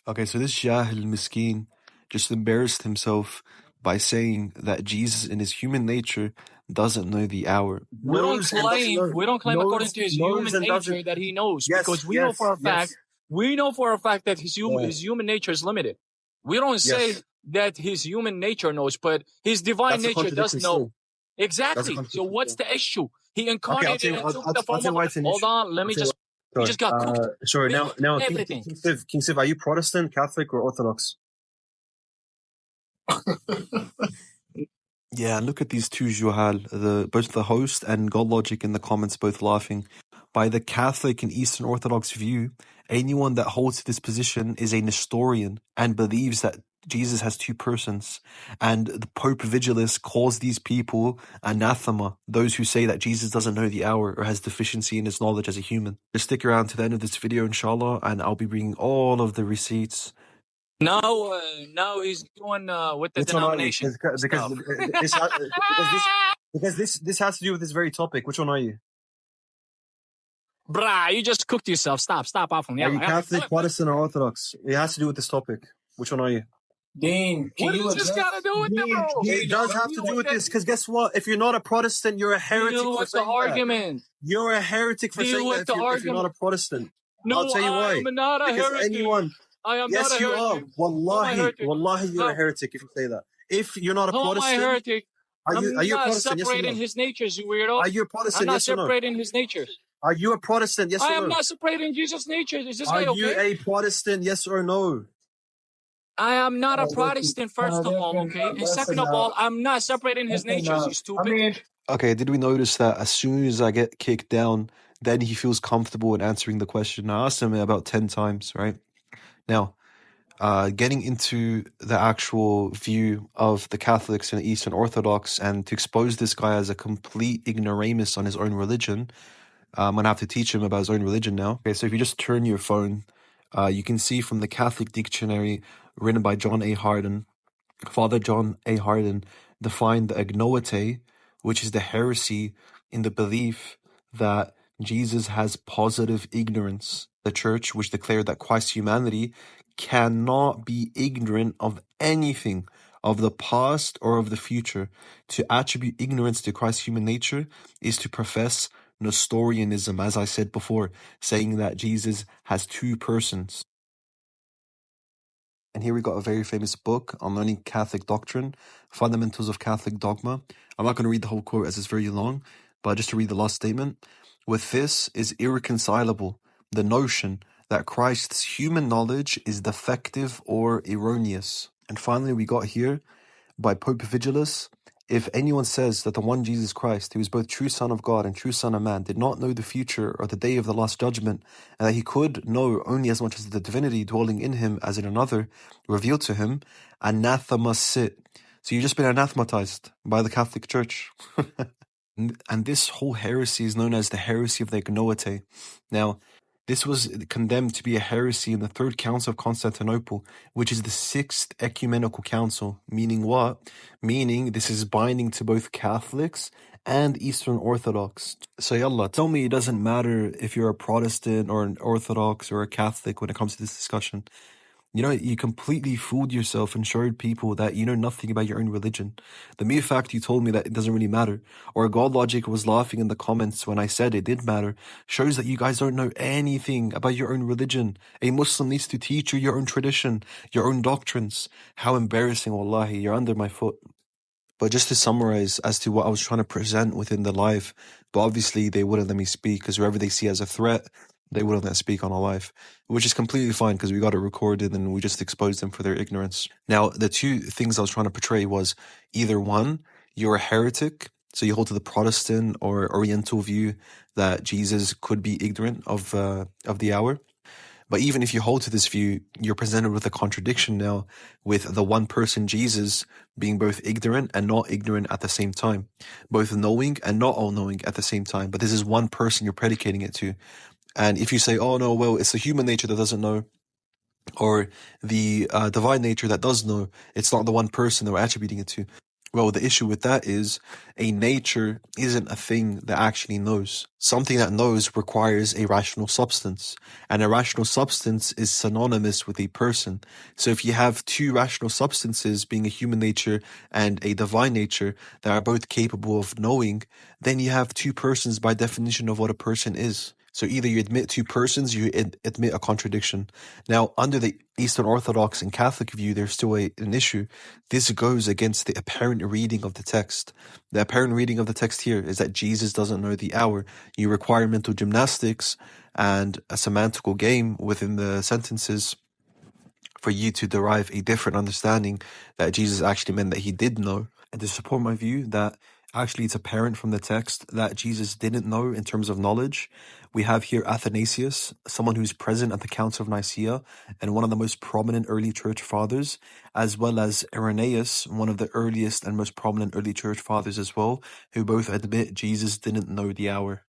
Okay, so this Jahil Miskeen just embarrassed himself by saying that Jesus in his human nature doesn't know the hour. We don't claim according to his human nature that he knows, because we know for a fact that his human nature is limited. We don't say that his human nature knows, but his divine nature does know. Exactly. So what's the issue? He incarnated and took the form of... Hold on, let me just... He just got cooked. Sorry, now Everything. King Siv, are you Protestant, Catholic, or Orthodox? Yeah, look at these two Juhal, both the host and God Logic in the comments both laughing. By the Catholic and Eastern Orthodox view, anyone that holds this position is a Nestorian and believes that Jesus has two persons. And the Pope Vigilus calls these people anathema, those who say that Jesus doesn't know the hour or has deficiency in his knowledge as a human. Just stick around to the end of this video, inshallah, and I'll be bringing all of the receipts. Now he's doing with the denomination. Because this has to do with this very topic. Which one are you? Bruh, you just cooked yourself. Stop off from Are you Catholic, Protestant, or Orthodox? It has to do with this topic. Which one are you? Dean, what does this got to do with it, bro? It does have to do with this, because guess what? If you're not a Protestant, you're a heretic for saying that. You're a heretic for saying that if you're not a Protestant. No, I'll tell you why. I'm not a heretic. I am not a heretic. Yes, you are. Wallahi, you're a heretic if you say that. If you're not a Protestant... How am I a heretic? Are you a Protestant? I'm not separating his natures, you weirdo. Are you a Protestant? I'm not separating his natures. Are you a Protestant? Yes or no? I am not separating Jesus' natures. Is this guy okay? Are you a Protestant? Yes or no? I am not a Protestant, first of all, okay? And second of all, I'm not separating his natures, you stupid. Okay, did we notice that as soon as I get kicked down, then he feels comfortable in answering the question? I asked him about 10 times, right? Now, getting into the actual view of the Catholics and the Eastern Orthodox, and to expose this guy as a complete ignoramus on his own religion, I'm going to have to teach him about his own religion now. Okay, so if you just turn your phone, you can see from the Catholic Dictionary written by John A. Harden, Father John A. Harden defined the agnoete, which is the heresy in the belief that Jesus has positive ignorance. The Church, which declared that Christ's humanity cannot be ignorant of anything of the past or of the future. To attribute ignorance to Christ's human nature is to profess Nestorianism, as I said before, saying that Jesus has two persons. And here we got a very famous book on learning Catholic doctrine, Fundamentals of Catholic Dogma. I'm not going to read the whole quote as it's very long, but just to read the last statement. With this is irreconcilable the notion that Christ's human knowledge is defective or erroneous. And finally, we got here by Pope Vigilus, if anyone says that the one Jesus Christ, who is both true Son of God and true Son of Man, did not know the future or the day of the last judgment, and that he could know only as much as the divinity dwelling in him as in another revealed to him, anathema sit. So you've just been anathematized by the Catholic Church. And this whole heresy is known as the heresy of the agnoete. Now, this was condemned to be a heresy in the Third Council of Constantinople, which is the Sixth Ecumenical Council. Meaning what? Meaning this is binding to both Catholics and Eastern Orthodox. So yallah, tell me it doesn't matter if you're a Protestant or an Orthodox or a Catholic when it comes to this discussion. You know, you completely fooled yourself and showed people that you know nothing about your own religion. The mere fact you told me that it doesn't really matter, or God Logic was laughing in the comments when I said it did matter, shows that you guys don't know anything about your own religion. A Muslim needs to teach you your own tradition, your own doctrines. How embarrassing, wallahi, you're under my foot. But just to summarize as to what I was trying to present within the live, but obviously they wouldn't let me speak because whoever they see as a threat, they wouldn't let speak on a live, which is completely fine because we got it recorded and we just exposed them for their ignorance. Now, the two things I was trying to portray was either one, you're a heretic, so you hold to the Protestant or Oriental view that Jesus could be ignorant of the hour. But even if you hold to this view, you're presented with a contradiction now with the one person Jesus being both ignorant and not ignorant at the same time, both knowing and not all-knowing at the same time. But this is one person you're predicating it to. And if you say, oh no, well, it's the human nature that doesn't know, or the divine nature that does know, it's not the one person that we're attributing it to. Well, the issue with that is a nature isn't a thing that actually knows. Something that knows requires a rational substance, and a rational substance is synonymous with a person. So if you have two rational substances, being a human nature and a divine nature, that are both capable of knowing, then you have two persons by definition of what a person is. So either you admit two persons, you admit a contradiction. Now, under the Eastern Orthodox and Catholic view, there's still an issue. This goes against the apparent reading of the text. The apparent reading of the text here is that Jesus doesn't know the hour. You require mental gymnastics and a semantical game within the sentences for you to derive a different understanding that Jesus actually meant that he did know. And to support my view that actually it's apparent from the text that Jesus didn't know in terms of knowledge, we have here Athanasius, someone who's present at the Council of Nicaea and one of the most prominent early church fathers, as well as Irenaeus, one of the earliest and most prominent early church fathers as well, who both admit Jesus didn't know the hour.